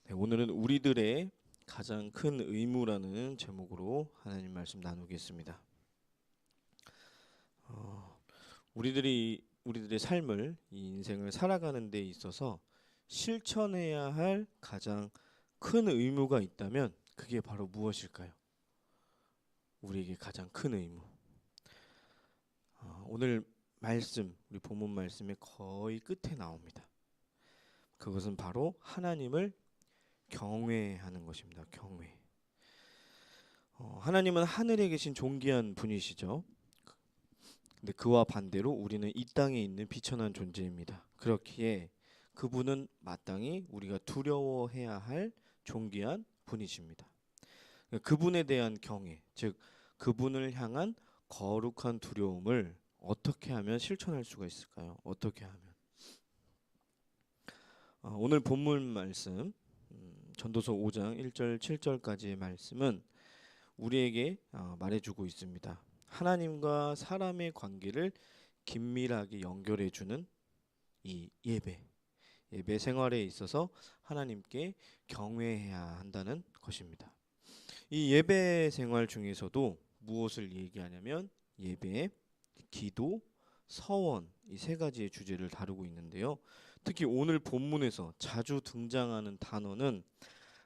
네, 오늘은 우리들의 가장 큰 의무라는 제목으로 하나님 말씀 나누겠습니다. 우리들의 삶을 이 인생을 살아가는 데 있어서 실천해야 할 가장 큰 의무가 있다면 그게 바로 무엇일까요? 우리에게 가장 큰 의무. 오늘 말씀, 우리 본문 말씀의 거의 끝에 나옵니다. 그것은 바로 하나님을 경외하는 것입니다. 경외. 하나님은 하늘에 계신 존귀한 분이시죠. 근데 그와 반대로 우리는 이 땅에 있는 비천한 존재입니다. 그렇기에 그분은 마땅히 우리가 두려워해야 할 존귀한 분이십니다. 그분에 대한 경외, 즉 그분을 향한 거룩한 두려움을 어떻게 하면 실천할 수가 있을까요? 어떻게 하면? 오늘 본문 말씀 전도서 5장 1절 7절까지의 말씀은 우리에게 말해주고 있습니다. 하나님과 사람의 관계를 긴밀하게 연결해주는 이 예배 생활에 있어서 하나님께 경외해야 한다는 것입니다. 이 예배 생활 중에서도 무엇을 얘기하냐면 예배, 기도, 서원 이 세 가지의 주제를 다루고 있는데요. 특히 오늘 본문에서 자주 등장하는 단어는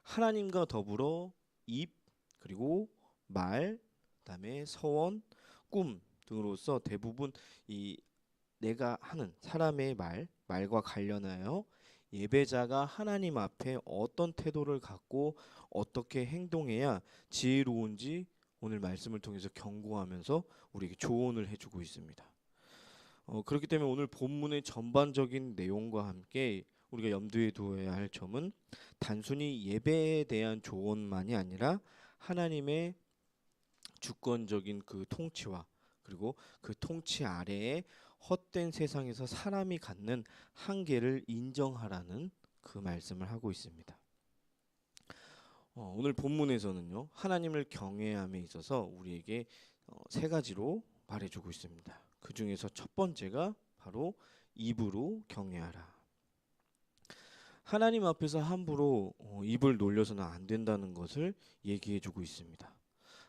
하나님과 더불어 입 그리고 말, 그다음에 서원, 꿈 등으로서 대부분 이 내가 하는 사람의 말과 관련하여 예배자가 하나님 앞에 어떤 태도를 갖고 어떻게 행동해야 지혜로운지 오늘 말씀을 통해서 경고하면서 우리에게 조언을 해주고 있습니다. 그렇기 때문에 오늘 본문의 전반적인 내용과 함께 우리가 염두에 두어야 할 점은 단순히 예배에 대한 조언만이 아니라 하나님의 주권적인 그 통치와 그리고 그 통치 아래에 헛된 세상에서 사람이 갖는 한계를 인정하라는 그 말씀을 하고 있습니다. 오늘 본문에서는요 하나님을 경외함에 있어서 우리에게 세 가지로 말해주고 있습니다. 그 중에서 첫 번째가 바로 입으로 경외하라. 하나님 앞에서 함부로 입을 놀려서는 안 된다는 것을 얘기해주고 있습니다.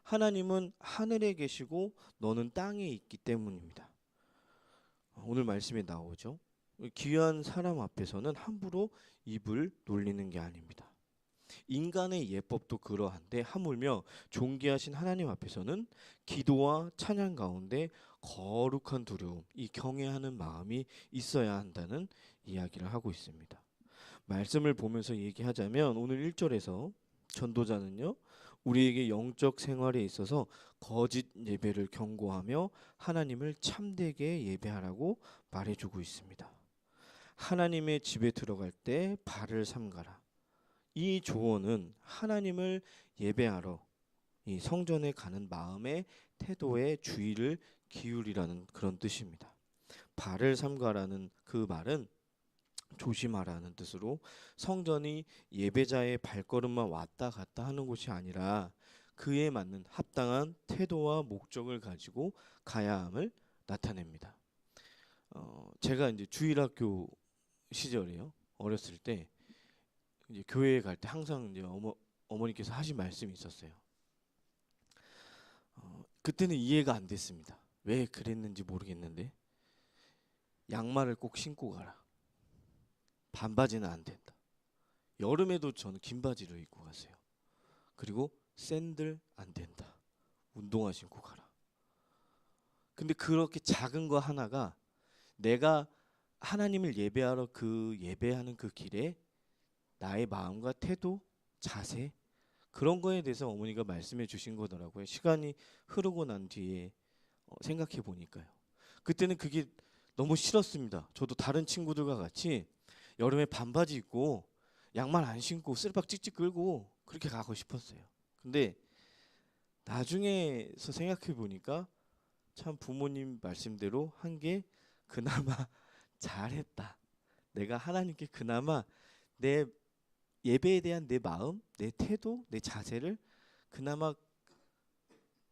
하나님은 하늘에 계시고 너는 땅에 있기 때문입니다. 오늘 말씀에 나오죠. 귀한 사람 앞에서는 함부로 입을 놀리는 게 아닙니다. 인간의 예법도 그러한데 하물며 존귀하신 하나님 앞에서는 기도와 찬양 가운데 거룩한 두려움, 이 경외하는 마음이 있어야 한다는 이야기를 하고 있습니다. 말씀을 보면서 얘기하자면 오늘 1절에서 전도자는요 우리에게 영적 생활에 있어서 거짓 예배를 경고하며 하나님을 참되게 예배하라고 말해주고 있습니다. 하나님의 집에 들어갈 때 발을 삼가라. 이 조언은 하나님을 예배하러 이 성전에 가는 마음의 태도에 주의를 기울이라는 그런 뜻입니다. 발을 삼가라는 그 말은 조심하라는 뜻으로 성전이 예배자의 발걸음만 왔다 갔다 하는 곳이 아니라 그에 맞는 합당한 태도와 목적을 가지고 가야 함을 나타냅니다. 제가 이제 주일학교 시절에요. 어렸을 때 이제 교회에 갈 때 항상 이제 어머니께서 하신 말씀이 있었어요. 그때는 이해가 안 됐습니다. 왜 그랬는지 모르겠는데 양말을 꼭 신고 가라. 반바지는 안 된다. 여름에도 저는 긴 바지를 입고 갔어요. 그리고 샌들 안 된다. 운동화 신고 가라. 근데 그렇게 작은 거 하나가 내가 하나님을 예배하러 그 예배하는 그 길에 나의 마음과 태도, 자세 그런 거에 대해서 어머니가 말씀해 주신 거더라고요. 시간이 흐르고 난 뒤에 생각해 보니까요. 그때는 그게 너무 싫었습니다. 저도 다른 친구들과 같이 여름에 반바지 입고 양말 안 신고 쓰레박 찍찍 끌고 그렇게 가고 싶었어요. 근데 나중에서 생각해 보니까 참 부모님 말씀대로 한 게 그나마 잘했다. 내가 하나님께 그나마 내 예배에 대한 내 마음, 내 태도, 내 자세를 그나마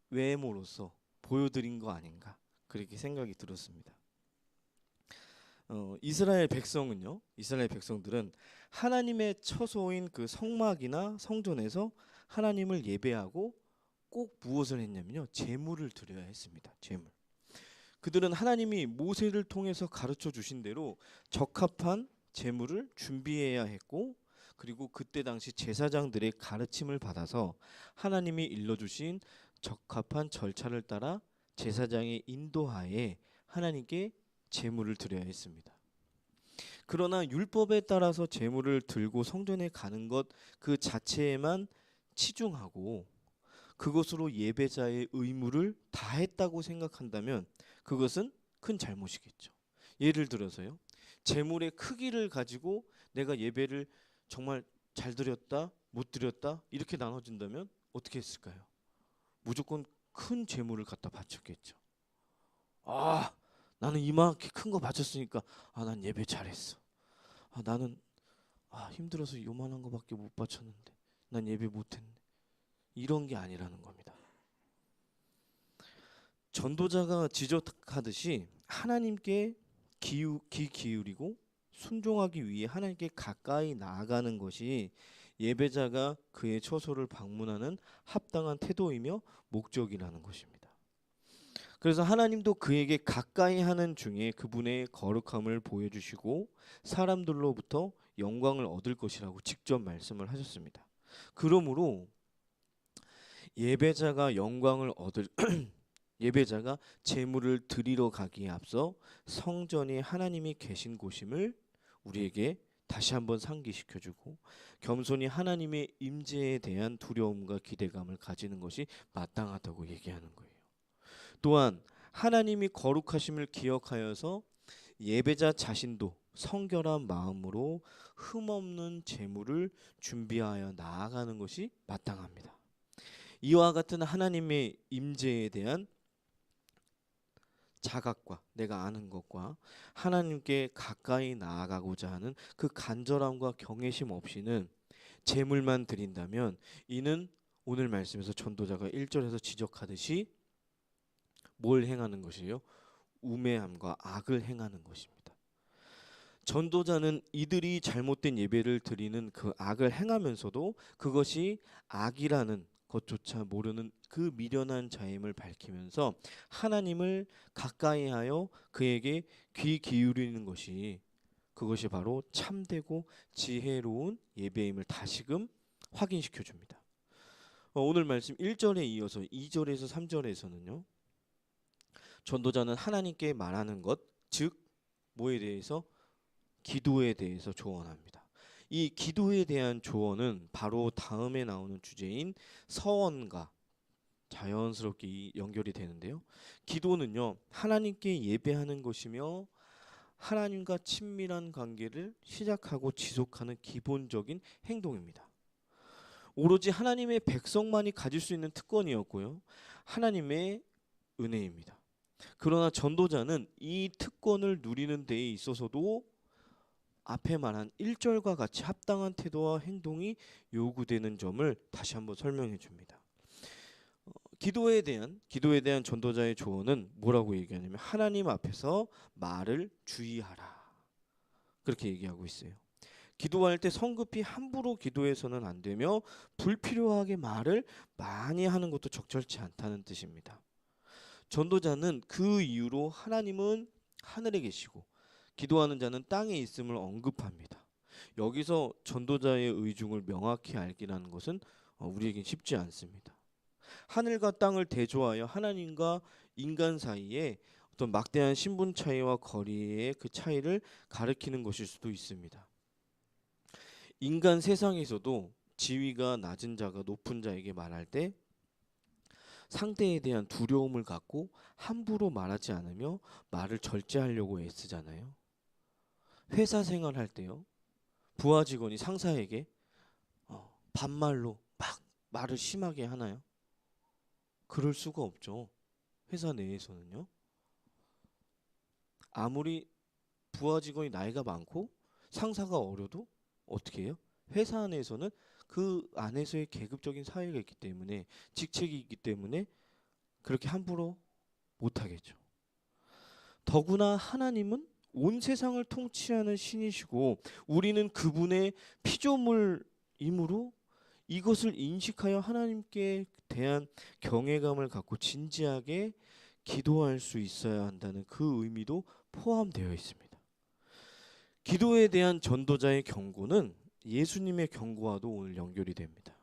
외모로서 보여드린 거 아닌가 그렇게 생각이 들었습니다. 이스라엘 백성은요. 이스라엘 백성들은 하나님의 처소인 그 성막이나 성전에서 하나님을 예배하고 꼭 무엇을 했냐면요. 제물을 드려야 했습니다. 제물. 그들은 하나님이 모세를 통해서 가르쳐 주신 대로 적합한 제물을 준비해야 했고, 그리고 그때 당시 제사장들의 가르침을 받아서 하나님이 일러주신 적합한 절차를 따라 제사장의 인도하에 하나님께 제물을 드려야 했습니다. 그러나 율법에 따라서 제물을 들고 성전에 가는 것 그 자체에만 치중하고 그것으로 예배자의 의무를 다했다고 생각한다면 그것은 큰 잘못이겠죠. 예를 들어서요. 제물의 크기를 가지고 내가 예배를 정말 잘 드렸다, 못 드렸다 이렇게 나눠진다면 어떻게 했을까요? 무조건 큰 제물을 갖다 바쳤겠죠. 아, 나는 이만큼 큰 거 바쳤으니까 난 예배 잘했어. 나는 힘들어서 요만한 거밖에 못 바쳤는데 난 예배 못했네. 이런 게 아니라는 겁니다. 전도자가 지적하듯이 하나님께 귀 기울이고 순종하기 위해 하나님께 가까이 나아가는 것이 예배자가 그의 처소를 방문하는 합당한 태도이며 목적이라는 것입니다. 그래서 하나님도 그에게 가까이 하는 중에 그분의 거룩함을 보여주시고 사람들로부터 영광을 얻을 것이라고 직접 말씀을 하셨습니다. 그러므로 예배자가 영광을 얻을 예배자가 제물을 드리러 가기에 앞서 성전이 하나님이 계신 곳임을 우리에게 다시 한번 상기시켜주고 겸손히 하나님의 임재에 대한 두려움과 기대감을 가지는 것이 마땅하다고 얘기하는 거예요. 또한 하나님이 거룩하심을 기억하여서 예배자 자신도 성결한 마음으로 흠없는 제물을 준비하여 나아가는 것이 마땅합니다. 이와 같은 하나님의 임재에 대한 자각과 내가 아는 것과 하나님께 가까이 나아가고자 하는 그 간절함과 경외심 없이는 제물만 드린다면 이는 오늘 말씀에서 전도자가 1절에서 지적하듯이 뭘 행하는 것이요? 우매함과 악을 행하는 것입니다. 전도자는 이들이 잘못된 예배를 드리는 그 악을 행하면서도 그것이 악이라는 것조차 모르는 그 미련한 자임을 밝히면서 하나님을 가까이하여 그에게 귀 기울이는 것이 그것이 바로 참되고 지혜로운 예배임을 다시금 확인시켜 줍니다. 오늘 말씀 1절에 이어서 2절에서 3절에서는요. 전도자는 하나님께 말하는 것, 즉 뭐에 대해서? 기도에 대해서 조언합니다. 이 기도에 대한 조언은 바로 다음에 나오는 주제인 서원과 자연스럽게 연결이 되는데요. 기도는요, 하나님께 예배하는 것이며 하나님과 친밀한 관계를 시작하고 지속하는 기본적인 행동입니다. 오로지 하나님의 백성만이 가질 수 있는 특권이었고요. 하나님의 은혜입니다. 그러나 전도자는 이 특권을 누리는 데에 있어서도 앞에 말한 1절과 같이 합당한 태도와 행동이 요구되는 점을 다시 한번 설명해 줍니다. 기도에 대한 전도자의 조언은 뭐라고 얘기하냐면 하나님 앞에서 말을 주의하라. 그렇게 얘기하고 있어요. 기도할 때 성급히 함부로 기도해서는 안 되며 불필요하게 말을 많이 하는 것도 적절치 않다는 뜻입니다. 전도자는 그 이유로 하나님은 하늘에 계시고 기도하는 자는 땅에 있음을 언급합니다. 여기서 전도자의 의중을 명확히 알기라는 것은 우리에겐 쉽지 않습니다. 하늘과 땅을 대조하여 하나님과 인간 사이에 어떤 막대한 신분 차이와 거리의 그 차이를 가리키는 것일 수도 있습니다. 인간 세상에서도 지위가 낮은 자가 높은 자에게 말할 때 상대에 대한 두려움을 갖고 함부로 말하지 않으며 말을 절제하려고 애쓰잖아요. 회사 생활할 때요. 부하 직원이 상사에게 반말로 막 말을 심하게 하나요? 그럴 수가 없죠. 회사 내에서는요. 아무리 부하 직원이 나이가 많고 상사가 어려도 어떻게 해요? 회사 안에서는 그 안에서의 계급적인 사회가 있기 때문에 직책이 있기 때문에 그렇게 함부로 못하겠죠. 더구나 하나님은 온 세상을 통치하는 신이시고 우리는 그분의 피조물이므로 이것을 인식하여 하나님께 대한 경외감을 갖고 진지하게 기도할 수 있어야 한다는 그 의미도 포함되어 있습니다. 기도에 대한 전도자의 경고는 예수님의 경고와도 오늘 연결이 됩니다.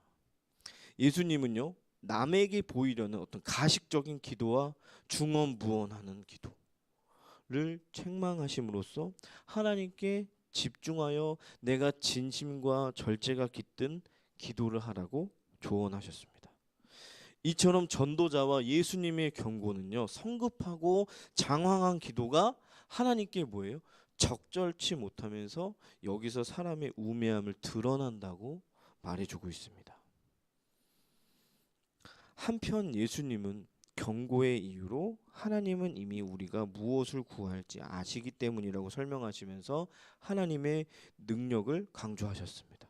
예수님은요, 남에게 보이려는 어떤 가식적인 기도와 중언부언하는 기도를 책망하심으로써 하나님께 집중하여 내가 진심과 절제가 깃든 기도를 하라고 조언하셨습니다. 이처럼 전도자와 예수님의 경고는요, 성급하고 장황한 기도가 하나님께 뭐예요? 적절치 못하면서 여기서 사람의 우매함을 드러난다고 말해주고 있습니다. 한편 예수님은 경고의 이유로 하나님은 이미 우리가 무엇을 구할지 아시기 때문이라고 설명하시면서 하나님의 능력을 강조하셨습니다.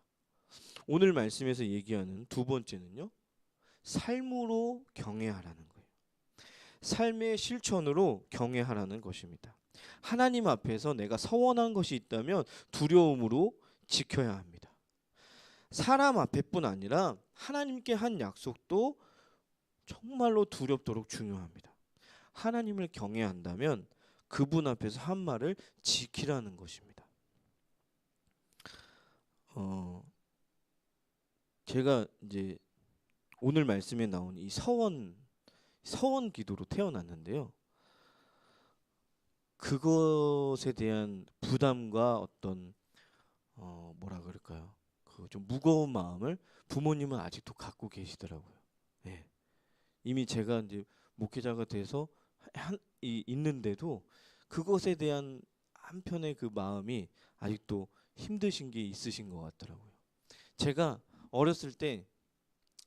오늘 말씀에서 얘기하는 두 번째는요, 삶으로 경외하라는 거예요. 삶의 실천으로 경외하라는 것입니다. 하나님 앞에서 내가 서원한 것이 있다면 두려움으로 지켜야 합니다. 사람 앞에뿐 아니라 하나님께 한 약속도 정말로 두렵도록 중요합니다. 하나님을 경외한다면 그분 앞에서 한 말을 지키라는 것입니다. 제가 이제 오늘 말씀에 나온 이 서원 기도로 태어났는데요. 그것에 대한 부담과 어떤 뭐라 그럴까요? 그 좀 무거운 마음을 부모님은 아직도 갖고 계시더라고요. 예. 이미 제가 이제 목회자가 돼서 있는데도 그것에 대한 한편의 그 마음이 아직도 힘드신 게 있으신 것 같더라고요. 제가 어렸을 때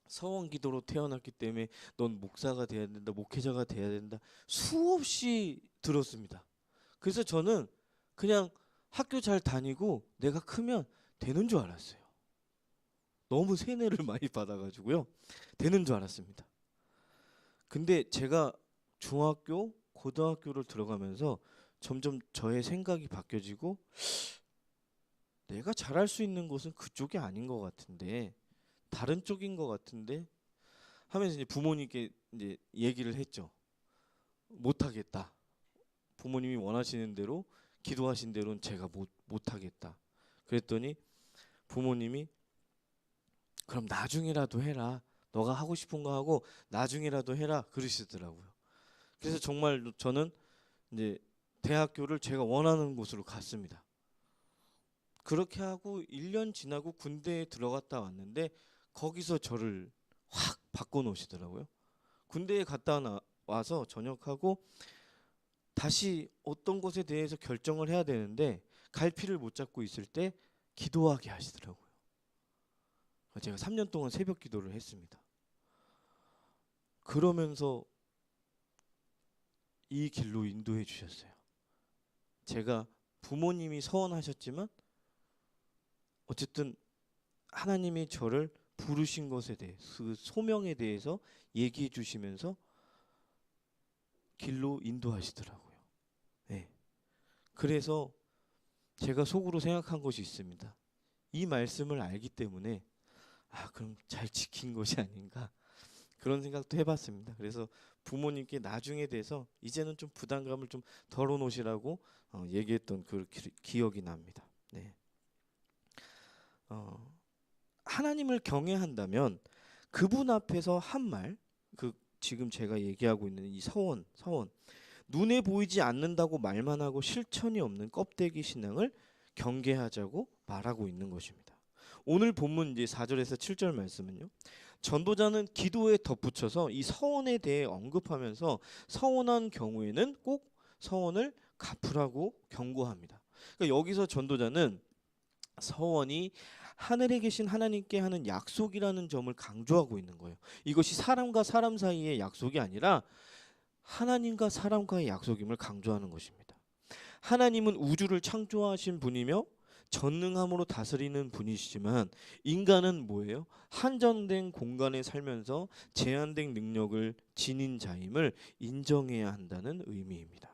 서원 기도로 태어났기 때문에 넌 목사가 돼야 된다, 목회자가 돼야 된다 수없이 들었습니다. 그래서 저는 그냥 학교 잘 다니고 내가 크면 되는 줄 알았어요. 너무 세뇌를 많이 받아가지고요. 되는 줄 알았습니다. 근데 제가 중학교, 고등학교를 들어가면서 점점 저의 생각이 바뀌어지고 내가 잘할 수 있는 곳은 그쪽이 아닌 것 같은데 다른 쪽인 것 같은데 하면서 이제 부모님께 이제 얘기를 했죠. 못하겠다. 부모님이 원하시는 대로 기도하신 대로는 제가 못하겠다. 그랬더니 부모님이 그럼 나중이라도 해라. 너가 하고 싶은 거 하고 나중이라도 해라 그러시더라고요. 그래서 정말 저는 이제 대학교를 제가 원하는 곳으로 갔습니다. 그렇게 하고 1년 지나고 군대에 들어갔다 왔는데 거기서 저를 확 바꿔놓으시더라고요. 군대에 갔다 와서 전역하고 다시 어떤 것에 대해서 결정을 해야 되는데 갈피를 못 잡고 있을 때 기도하게 하시더라고요. 제가 3년 동안 새벽 기도를 했습니다. 그러면서 이 길로 인도해 주셨어요. 제가 부모님이 서원하셨지만 어쨌든 하나님이 저를 부르신 것에 대해 그 소명에 대해서 얘기해 주시면서 길로 인도하시더라고요. 네. 그래서 제가 속으로 생각한 것이 있습니다. 이 말씀을 알기 때문에 그럼 잘 지킨 것이 아닌가 그런 생각도 해봤습니다. 그래서 부모님께 나중에 대해서 이제는 좀 부담감을 좀 덜어놓으시라고 얘기했던 그 기억이 납니다. 네. 하나님을 경외한다면 그분 앞에서 한 말, 지금 제가 얘기하고 있는 이 서원 눈에 보이지 않는다고 말만 하고 실천이 없는 껍데기 신앙을 경계하자고 말하고 있는 것입니다. 오늘 본문 이제 4절에서 7절 말씀은요. 전도자는 기도에 덧붙여서 이 서원에 대해 언급하면서 서원한 경우에는 꼭 서원을 갚으라고 경고합니다. 그러니까 여기서 전도자는 서원이 하늘에 계신 하나님께 하는 약속이라는 점을 강조하고 있는 거예요. 이것이 사람과 사람 사이의 약속이 아니라 하나님과 사람과의 약속임을 강조하는 것입니다. 하나님은 우주를 창조하신 분이며 전능함으로 다스리는 분이시지만 인간은 뭐예요? 한정된 공간에 살면서 제한된 능력을 지닌 자임을 인정해야 한다는 의미입니다.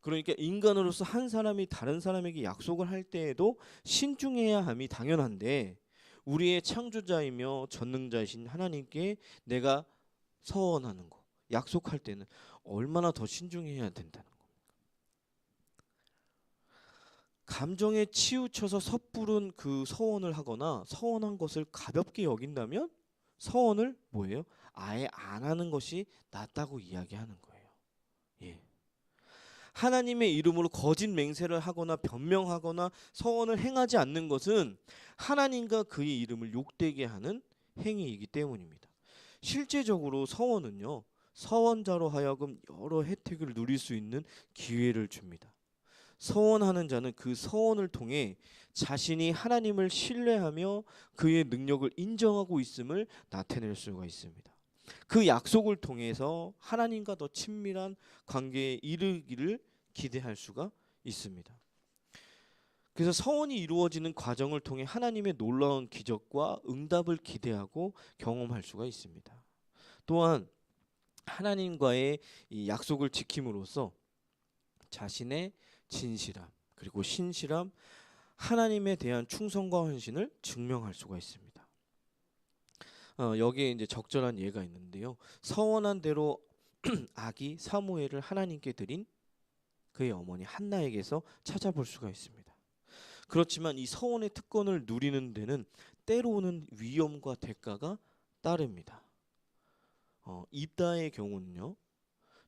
그러니까 인간으로서 한 사람이 다른 사람에게 약속을 할 때에도 신중해야 함이 당연한데 우리의 창조자이며 전능자이신 하나님께 내가 서원하는 거, 약속할 때는 얼마나 더 신중해야 된다는 거. 감정에 치우쳐서 섣부른 그 서원을 하거나 서원한 것을 가볍게 여긴다면 서원을 뭐예요? 아예 안 하는 것이 낫다고 이야기하는 거예요. 예. 하나님의 이름으로 거짓 맹세를 하거나 변명하거나 서원을 행하지 않는 것은 하나님과 그의 이름을 욕되게 하는 행위이기 때문입니다. 실제적으로 서원은요, 서원자로 하여금 여러 혜택을 누릴 수 있는 기회를 줍니다. 서원하는 자는 그 서원을 통해 자신이 하나님을 신뢰하며 그의 능력을 인정하고 있음을 나타낼 수가 있습니다. 그 약속을 통해서 하나님과 더 친밀한 관계에 이르기를 기대할 수가 있습니다. 그래서 서원이 이루어지는 과정을 통해 하나님의 놀라운 기적과 응답을 기대하고 경험할 수가 있습니다. 또한 하나님과의 이 약속을 지킴으로써 자신의 진실함 그리고 신실함, 하나님에 대한 충성과 헌신을 증명할 수가 있습니다. 여기에 이제 적절한 예가 있는데요. 서원한 대로 아기 사무엘을 하나님께 드린 그의 어머니 한나에게서 찾아볼 수가 있습니다. 그렇지만 이 서원의 특권을 누리는 데는 때로는 위험과 대가가 따릅니다. 입다의 경우는요.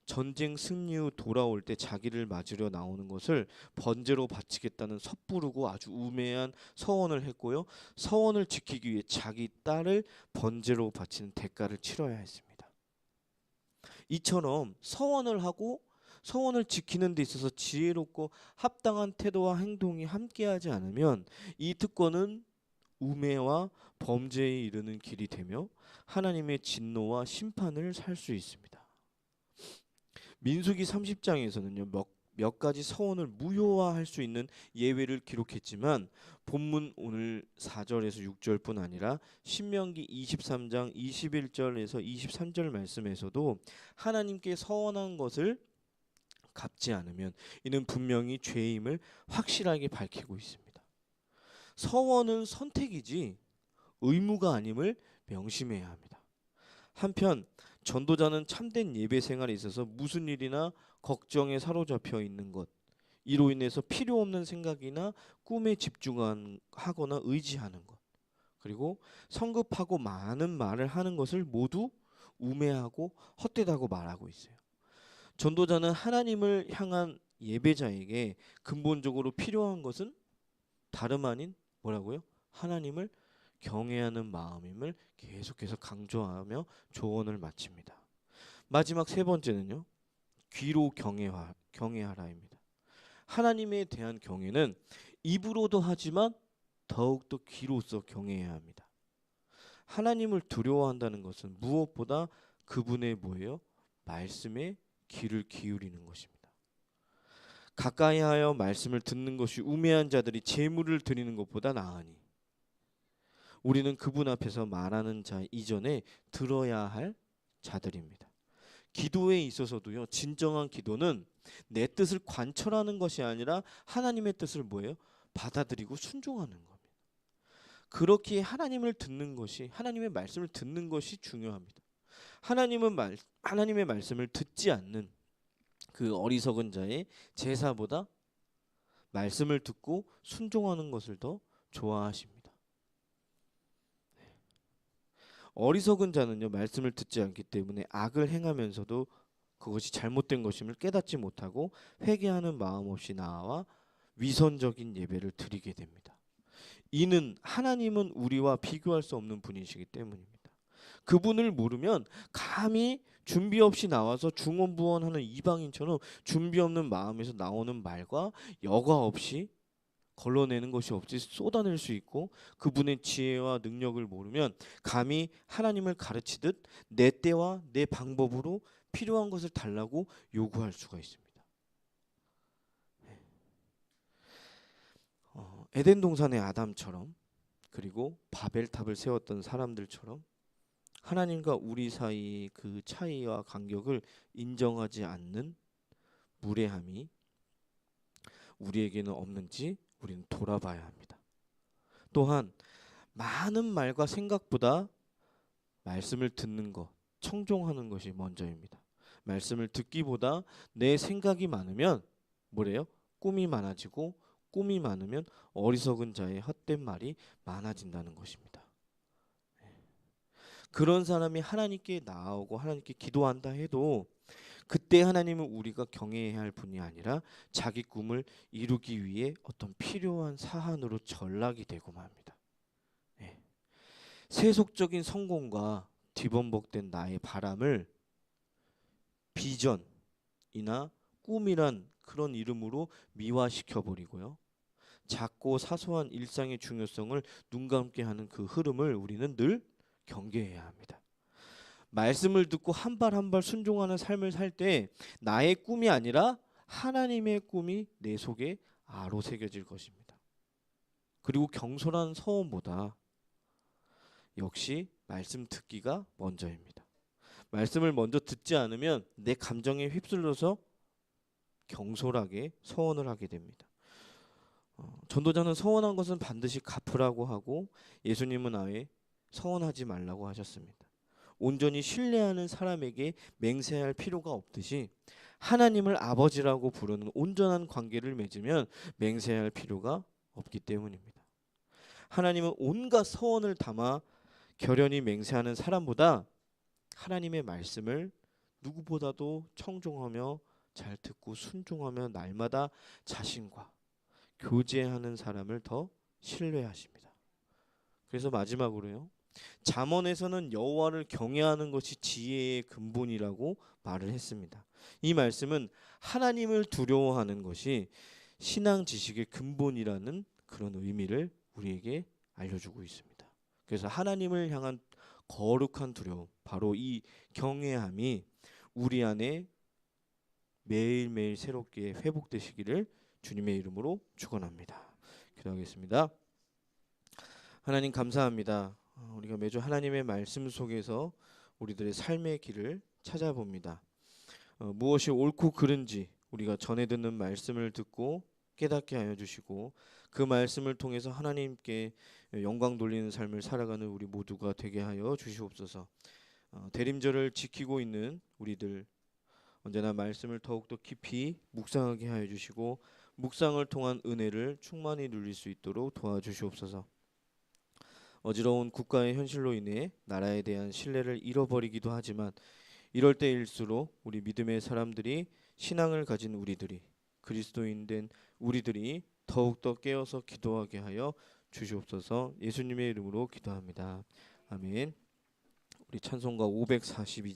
전쟁 승리 후 돌아올 때 자기를 맞으려 나오는 것을 번제로 바치겠다는 섣부르고 아주 우매한 서원을 했고요. 서원을 지키기 위해 자기 딸을 번제로 바치는 대가를 치러야 했습니다. 이처럼 서원을 하고 서원을 지키는 데 있어서 지혜롭고 합당한 태도와 행동이 함께하지 않으면 이 특권은 우매와 범죄에 이르는 길이 되며 하나님의 진노와 심판을 살 수 있습니다. 민수기 30장에서는요 몇 가지 서원을 무효화할 수 있는 예외를 기록했지만 본문 오늘 4절에서 6절뿐 아니라 신명기 23장 21절에서 23절 말씀에서도 하나님께 서원한 것을 갚지 않으면 이는 분명히 죄임을 확실하게 밝히고 있습니다. 서원은 선택이지 의무가 아님을 명심해야 합니다. 한편 전도자는 참된 예배 생활에 있어서 무슨 일이나 걱정에 사로잡혀 있는 것, 이로 인해서 필요 없는 생각이나 꿈에 집중하거나 의지하는 것, 그리고 성급하고 많은 말을 하는 것을 모두 우매하고 헛되다고 말하고 있어요. 전도자는 하나님을 향한 예배자에게 근본적으로 필요한 것은 다름 아닌 뭐라고요? 하나님을 경외하는 마음임을 계속해서 강조하며 조언을 마칩니다. 마지막 세 번째는요. 귀로 경외하라입니다. 하나님에 대한 경외는 입으로도 하지만 더욱더 귀로써 경외해야 합니다. 하나님을 두려워한다는 것은 무엇보다 그분의 뭐예요? 말씀에 귀를 기울이는 것입니다. 가까이 하여 말씀을 듣는 것이 우매한 자들이 제물을 드리는 것보다 나으니 우리는 그분 앞에서 말하는 자 이전에 들어야 할 자들입니다. 기도에 있어서도요. 진정한 기도는 내 뜻을 관철하는 것이 아니라 하나님의 뜻을 뭐예요? 받아들이고 순종하는 겁니다. 그렇게 하나님을 듣는 것이 하나님의 말씀을 듣는 것이 중요합니다. 하나님의 말씀을 듣지 않는 그 어리석은 자의 제사보다 말씀을 듣고 순종하는 것을 더 좋아하십니다. 어리석은 자는요 말씀을 듣지 않기 때문에 악을 행하면서도 그것이 잘못된 것임을 깨닫지 못하고 회개하는 마음 없이 나아와 위선적인 예배를 드리게 됩니다. 이는 하나님은 우리와 비교할 수 없는 분이시기 때문입니다. 그분을 모르면 감히 준비 없이 나와서 중언부언하는 이방인처럼 준비 없는 마음에서 나오는 말과 여과 없이 걸러내는 것이 없이 쏟아낼 수 있고 그분의 지혜와 능력을 모르면 감히 하나님을 가르치듯 내 때와 내 방법으로 필요한 것을 달라고 요구할 수가 있습니다. 에덴 동산의 아담처럼 그리고 바벨탑을 세웠던 사람들처럼 하나님과 우리 사이의 그 차이와 간격을 인정하지 않는 무례함이 우리에게는 없는지 우리는 돌아봐야 합니다. 또한 많은 말과 생각보다 말씀을 듣는 것, 청종하는 것이 먼저입니다. 말씀을 듣기보다 내 생각이 많으면 뭐래요? 꿈이 많아지고 꿈이 많으면 어리석은 자의 헛된 말이 많아진다는 것입니다. 그런 사람이 하나님께 나아오고 하나님께 기도한다 해도 그때 하나님은 우리가 경외해야 할 분이 아니라 자기 꿈을 이루기 위해 어떤 필요한 사안으로 전락이 되고 맙니다. 예. 세속적인 성공과 뒤범벅된 나의 바람을 비전이나 꿈이란 그런 이름으로 미화시켜 버리고요. 작고 사소한 일상의 중요성을 눈 감게 하는 그 흐름을 우리는 늘 경계해야 합니다. 말씀을 듣고 한 발 한 발 순종하는 삶을 살 때 나의 꿈이 아니라 하나님의 꿈이 내 속에 아로 새겨질 것입니다. 그리고 경솔한 서원보다 역시 말씀 듣기가 먼저입니다. 말씀을 먼저 듣지 않으면 내 감정에 휩쓸려서 경솔하게 서원을 하게 됩니다. 전도자는 서원한 것은 반드시 갚으라고 하고 예수님은 아예 서원하지 말라고 하셨습니다. 온전히 신뢰하는 사람에게 맹세할 필요가 없듯이 하나님을 아버지라고 부르는 온전한 관계를 맺으면 맹세할 필요가 없기 때문입니다. 하나님은 온갖 서원을 담아 결연히 맹세하는 사람보다 하나님의 말씀을 누구보다도 청종하며 잘 듣고 순종하며 날마다 자신과 교제하는 사람을 더 신뢰하십니다. 그래서 마지막으로요. 잠언에서는 여호와를 경외하는 것이 지혜의 근본이라고 말을 했습니다. 이 말씀은 하나님을 두려워하는 것이 신앙 지식의 근본이라는 그런 의미를 우리에게 알려주고 있습니다. 그래서 하나님을 향한 거룩한 두려움, 바로 이 경외함이 우리 안에 매일매일 새롭게 회복되시기를 주님의 이름으로 축원합니다. 기도하겠습니다. 하나님 감사합니다. 우리가 매주 하나님의 말씀 속에서 우리들의 삶의 길을 찾아봅니다. 무엇이 옳고 그른지 우리가 전해 듣는 말씀을 듣고 깨닫게 하여 주시고 그 말씀을 통해서 하나님께 영광 돌리는 삶을 살아가는 우리 모두가 되게 하여 주시옵소서. 대림절을 지키고 있는 우리들 언제나 말씀을 더욱더 깊이 묵상하게 하여 주시고 묵상을 통한 은혜를 충만히 누릴 수 있도록 도와주시옵소서. 어지러운 국가의 현실로 인해 나라에 대한 신뢰를 잃어버리기도 하지만 이럴 때일수록 우리 믿음의 사람들이 신앙을 가진 우리들이 그리스도인 된 우리들이 더욱더 깨어서 기도하게 하여 주시옵소서. 예수님의 이름으로 기도합니다. 아멘. 우리 찬송가 542